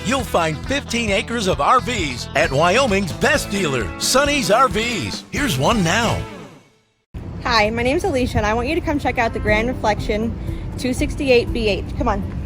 you'll find 15 acres of RVs at Wyoming's best dealer, Sonny's RVs. Here's one now. Hi, my name's Alicia, and I want you to come check out the Grand Reflection 268BH. Come on.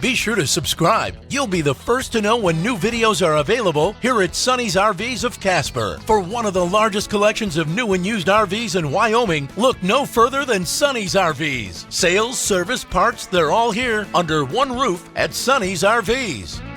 Be sure to subscribe. You'll be the first to know when new videos are available here at Sonny's RVs of Casper. For one of the largest collections of new and used RVs in Wyoming, look no further than Sonny's RVs. Sales, service, parts, they're all here under one roof at Sonny's RVs.